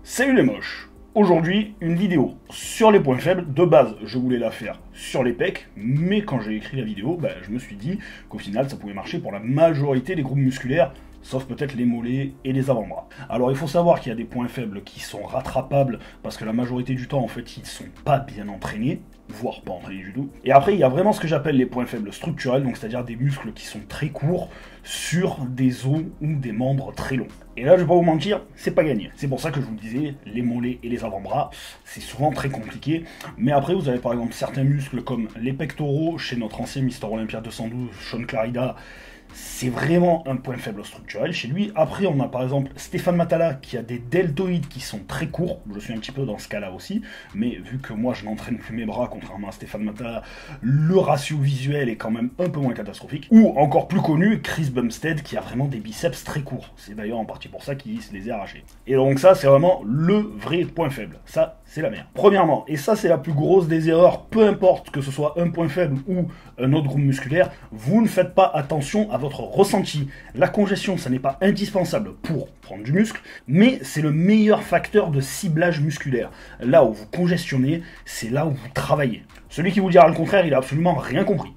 Salut les moches. Aujourd'hui, une vidéo sur les points faibles. De base, je voulais la faire sur les pecs, mais quand j'ai écrit la vidéo, je me suis dit qu'au final, ça pouvait marcher pour la majorité des groupes musculaires, sauf peut-être les mollets et les avant-bras. Alors il faut savoir qu'il y a des points faibles qui sont rattrapables, parce que la majorité du temps, en fait, ils ne sont pas bien entraînés, voire pas entraînés du tout. Et après, il y a vraiment ce que j'appelle les points faibles structurels, donc c'est-à-dire des muscles qui sont très courts sur des os ou des membres très longs. Et là, je vais pas vous mentir, c'est pas gagné. C'est pour ça que je vous disais, les mollets et les avant-bras, c'est souvent très compliqué. Mais après, vous avez par exemple certains muscles comme les pectoraux, chez notre ancien Mister Olympia 212, Sean Clarida. C'est vraiment un point faible structurel chez lui. Après, on a par exemple Stéphane Matala qui a des deltoïdes qui sont très courts. Je suis un petit peu dans ce cas-là aussi. Mais vu que moi, je n'entraîne plus mes bras, contrairement à Stéphane Matala, le ratio visuel est quand même un peu moins catastrophique. Ou encore plus connu, Chris Bumstead qui a vraiment des biceps très courts. C'est d'ailleurs en partie pour ça qu'il se les a arrachés. Et donc ça, c'est vraiment le vrai point faible. Ça, c'est la merde. Premièrement, et ça c'est la plus grosse des erreurs, peu importe que ce soit un point faible ou un autre groupe musculaire, vous ne faites pas attention à votre ressenti. La congestion, ça n'est pas indispensable pour prendre du muscle, mais c'est le meilleur facteur de ciblage musculaire. Là où vous congestionnez, c'est là où vous travaillez. Celui qui vous dira le contraire, il a absolument rien compris.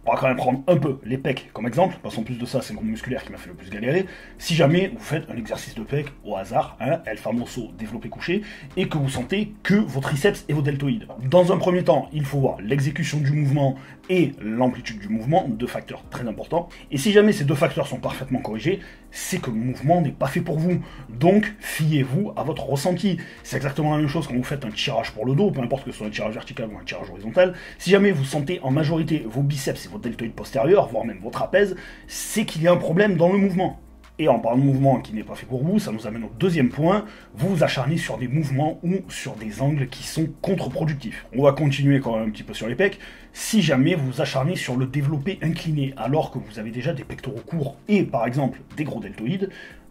On va quand même prendre un peu les pecs comme exemple, parce qu'en plus de ça, c'est le groupe musculaire qui m'a fait le plus galérer. Si jamais vous faites un exercice de pec au hasard, El Famoso développé couché, et que vous sentez que vos triceps et vos deltoïdes. Dans un premier temps, il faut voir l'exécution du mouvement et l'amplitude du mouvement, deux facteurs très importants. Et si jamais ces deux facteurs sont parfaitement corrigés, c'est que le mouvement n'est pas fait pour vous. Donc, fiez-vous à votre ressenti. C'est exactement la même chose quand vous faites un tirage pour le dos, peu importe que ce soit un tirage vertical ou un tirage horizontal. Si jamais vous sentez en majorité vos biceps et vos deltoïdes postérieurs, voire même vos trapèzes, c'est qu'il y a un problème dans le mouvement. Et en parlant de mouvement qui n'est pas fait pour vous, ça nous amène au deuxième point, vous vous acharnez sur des mouvements ou sur des angles qui sont contre-productifs. On va continuer quand même un petit peu sur les pecs. Si jamais vous vous acharnez sur le développé incliné, alors que vous avez déjà des pectoraux courts et par exemple des gros deltoïdes,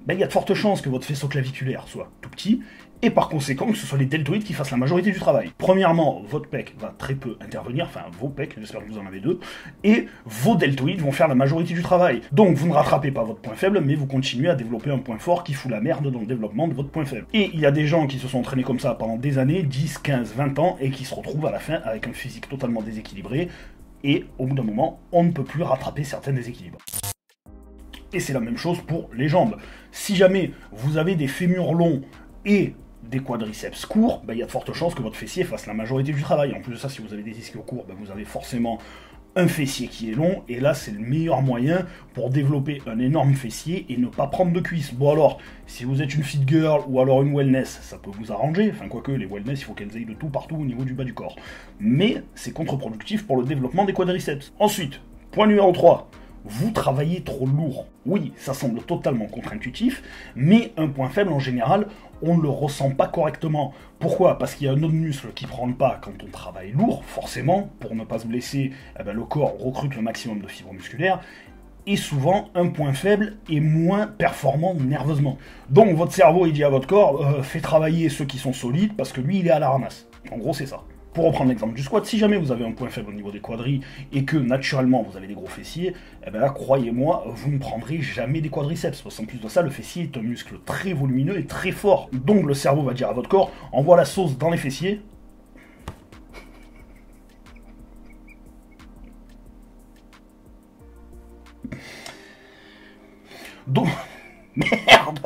il y a de fortes chances que votre faisceau claviculaire soit tout petit, et par conséquent que ce soit les deltoïdes qui fassent la majorité du travail. Premièrement, votre pec va très peu intervenir, enfin vos pecs, j'espère que vous en avez deux, et vos deltoïdes vont faire la majorité du travail. Donc vous ne rattrapez pas votre point faible, mais vous continuez à développer un point fort qui fout la merde dans le développement de votre point faible. Et il y a des gens qui se sont entraînés comme ça pendant des années, 10, 15, 20 ans, et qui se retrouvent à la fin avec un physique totalement déséquilibré, et au bout d'un moment, on ne peut plus rattraper certains déséquilibres. Et c'est la même chose pour les jambes. Si jamais vous avez des fémurs longs et des quadriceps courts, il y a de fortes chances que votre fessier fasse la majorité du travail. En plus de ça, si vous avez des ischios courts, vous avez forcément un fessier qui est long, et là c'est le meilleur moyen pour développer un énorme fessier et ne pas prendre de cuisses. Bon alors, si vous êtes une fit girl ou alors une wellness, ça peut vous arranger, enfin quoique les wellness il faut qu'elles aient de tout partout au niveau du bas du corps. Mais c'est contre-productif pour le développement des quadriceps. Ensuite, point numéro 3. Vous travaillez trop lourd. Oui, ça semble totalement contre-intuitif, mais un point faible en général, on ne le ressent pas correctement. Pourquoi ? Parce qu'il y a un autre muscle qui prend le pas quand on travaille lourd, forcément, pour ne pas se blesser, le corps recrute le maximum de fibres musculaires, et souvent, un point faible est moins performant nerveusement. Donc votre cerveau, il dit à votre corps, fais travailler ceux qui sont solides, parce que lui, il est à la ramasse. En gros, c'est ça. Pour reprendre l'exemple du squat, si jamais vous avez un point faible au niveau des quadris et que naturellement vous avez des gros fessiers, là, croyez-moi, vous ne prendrez jamais des quadriceps. Parce qu'en plus de ça, le fessier est un muscle très volumineux et très fort. Donc le cerveau va dire à votre corps, envoie la sauce dans les fessiers. Donc... Merde.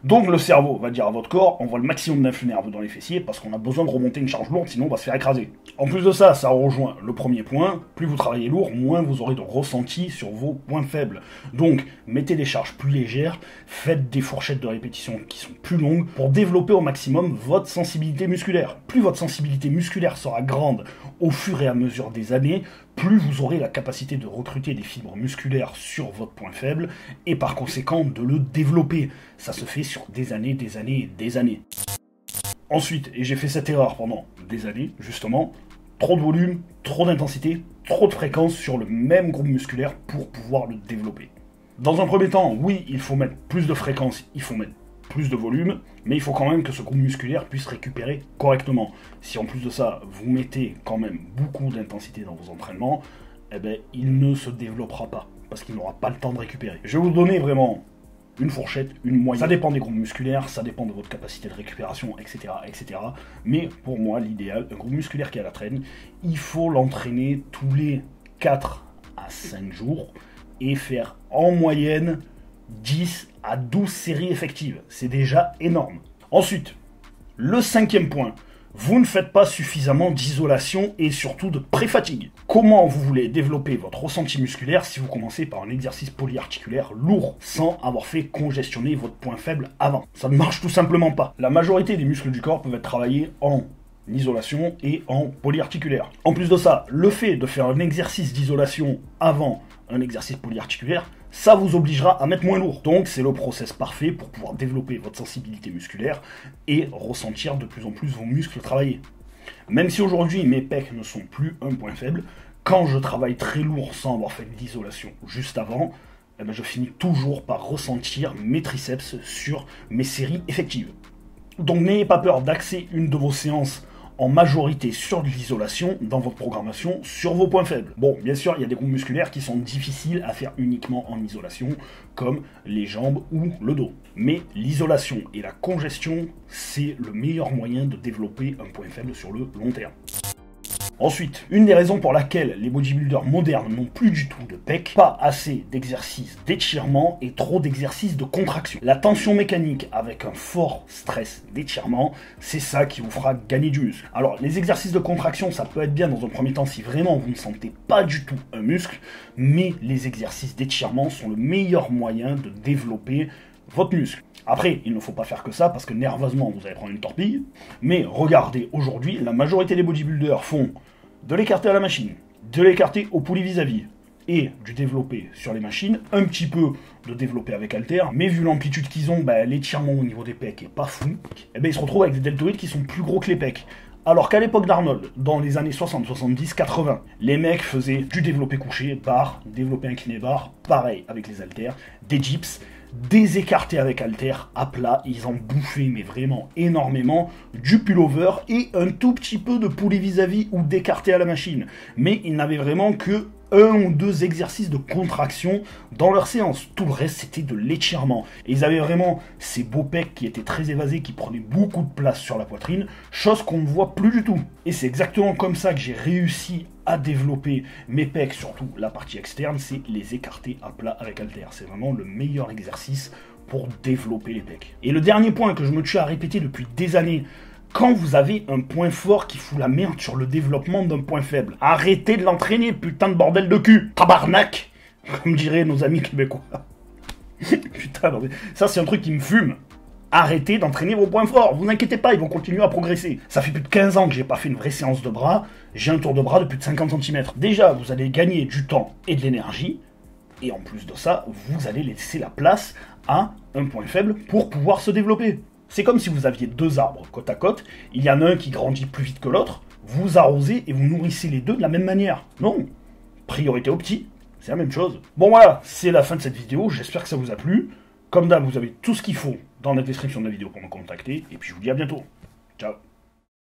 Donc le cerveau va dire à votre corps, envoie le maximum d'influx nerveux dans les fessiers parce qu'on a besoin de remonter une charge lourde, sinon on va se faire écraser. En plus de ça, ça rejoint le premier point, plus vous travaillez lourd, moins vous aurez de ressenti sur vos points faibles. Donc mettez des charges plus légères, faites des fourchettes de répétition qui sont plus longues pour développer au maximum votre sensibilité musculaire. Plus votre sensibilité musculaire sera grande au fur et à mesure des années, plus vous aurez la capacité de recruter des fibres musculaires sur votre point faible et par conséquent de le développer. Ça se fait sur des années, des années et des années. Ensuite, et j'ai fait cette erreur pendant des années, justement, trop de volume, trop d'intensité, trop de fréquence sur le même groupe musculaire pour pouvoir le développer. Dans un premier temps, oui, il faut mettre plus de fréquence, il faut mettre plus de volume, mais il faut quand même que ce groupe musculaire puisse récupérer correctement. Si en plus de ça, vous mettez quand même beaucoup d'intensité dans vos entraînements, il ne se développera pas, parce qu'il n'aura pas le temps de récupérer. Je vais vous donner vraiment une fourchette, une moyenne. Ça dépend des groupes musculaires, ça dépend de votre capacité de récupération, etc. etc. Mais pour moi, l'idéal, un groupe musculaire qui est à la traîne, il faut l'entraîner tous les 4 à 5 jours et faire en moyenne 10 à 12 séries effectives. C'est déjà énorme. Ensuite, le 5e point, vous ne faites pas suffisamment d'isolation et surtout de pré-fatigue. Comment vous voulez développer votre ressenti musculaire si vous commencez par un exercice polyarticulaire lourd sans avoir fait congestionner votre point faible avant? Ça ne marche tout simplement pas. La majorité des muscles du corps peuvent être travaillés en isolation et en polyarticulaire. En plus de ça, le fait de faire un exercice d'isolation avant un exercice polyarticulaire, ça vous obligera à mettre moins lourd. Donc c'est le process parfait pour pouvoir développer votre sensibilité musculaire et ressentir de plus en plus vos muscles travailler. Même si aujourd'hui mes pecs ne sont plus un point faible, quand je travaille très lourd sans avoir fait d'isolation juste avant, eh ben je finis toujours par ressentir mes triceps sur mes séries effectives. Donc n'ayez pas peur d'axer une de vos séances en majorité sur de l'isolation dans votre programmation sur vos points faibles. Bon, bien sûr, il y a des groupes musculaires qui sont difficiles à faire uniquement en isolation, comme les jambes ou le dos. Mais l'isolation et la congestion, c'est le meilleur moyen de développer un point faible sur le long terme. Ensuite, une des raisons pour laquelle les bodybuilders modernes n'ont plus du tout de pecs, pas assez d'exercices d'étirement et trop d'exercices de contraction. La tension mécanique avec un fort stress d'étirement, c'est ça qui vous fera gagner du muscle. Alors, les exercices de contraction, ça peut être bien dans un premier temps si vraiment vous ne sentez pas du tout un muscle, mais les exercices d'étirement sont le meilleur moyen de développer votre muscle. Après, il ne faut pas faire que ça, parce que nerveusement, vous allez prendre une torpille. Mais regardez, aujourd'hui, la majorité des bodybuilders font de l'écarté à la machine, de l'écarté au poulie vis-à-vis, et du développé sur les machines, un petit peu de développé avec halter, mais vu l'amplitude qu'ils ont, l'étirement au niveau des pecs est pas fou, et ils se retrouvent avec des deltoïdes qui sont plus gros que les pecs. Alors qu'à l'époque d'Arnold, dans les années 60, 70, 80, les mecs faisaient du développé couché, barre, développé incliné barre, pareil avec les haltères, des dips, des écartés avec haltères à plat, ils en bouffaient mais vraiment énormément, du pullover et un tout petit peu de poulie vis-à-vis ou d'écarté à la machine. Mais ils n'avaient vraiment que 1 ou 2 exercices de contraction dans leur séance. Tout le reste, c'était de l'étirement. Et ils avaient vraiment ces beaux pecs qui étaient très évasés, qui prenaient beaucoup de place sur la poitrine, chose qu'on ne voit plus du tout. Et c'est exactement comme ça que j'ai réussi à développer mes pecs, surtout la partie externe, c'est les écartés à plat avec haltère. C'est vraiment le meilleur exercice pour développer les pecs. Et le dernier point que je me tue à répéter depuis des années, quand vous avez un point fort qui fout la merde sur le développement d'un point faible, arrêtez de l'entraîner, putain de bordel de cul, tabarnak, comme diraient nos amis québécois. Putain, non, mais ça c'est un truc qui me fume. Arrêtez d'entraîner vos points forts, vous inquiétez pas, ils vont continuer à progresser. Ça fait plus de 15 ans que j'ai pas fait une vraie séance de bras, j'ai un tour de bras de plus de 50 cm. Déjà, vous allez gagner du temps et de l'énergie, et en plus de ça, vous allez laisser la place à un point faible pour pouvoir se développer. C'est comme si vous aviez 2 arbres côte à côte, il y en a un qui grandit plus vite que l'autre, vous arrosez et vous nourrissez les deux de la même manière. Non, priorité au petit, c'est la même chose. Bon voilà, c'est la fin de cette vidéo, j'espère que ça vous a plu. Comme d'hab, vous avez tout ce qu'il faut dans la description de la vidéo pour me contacter, et puis je vous dis à bientôt. Ciao.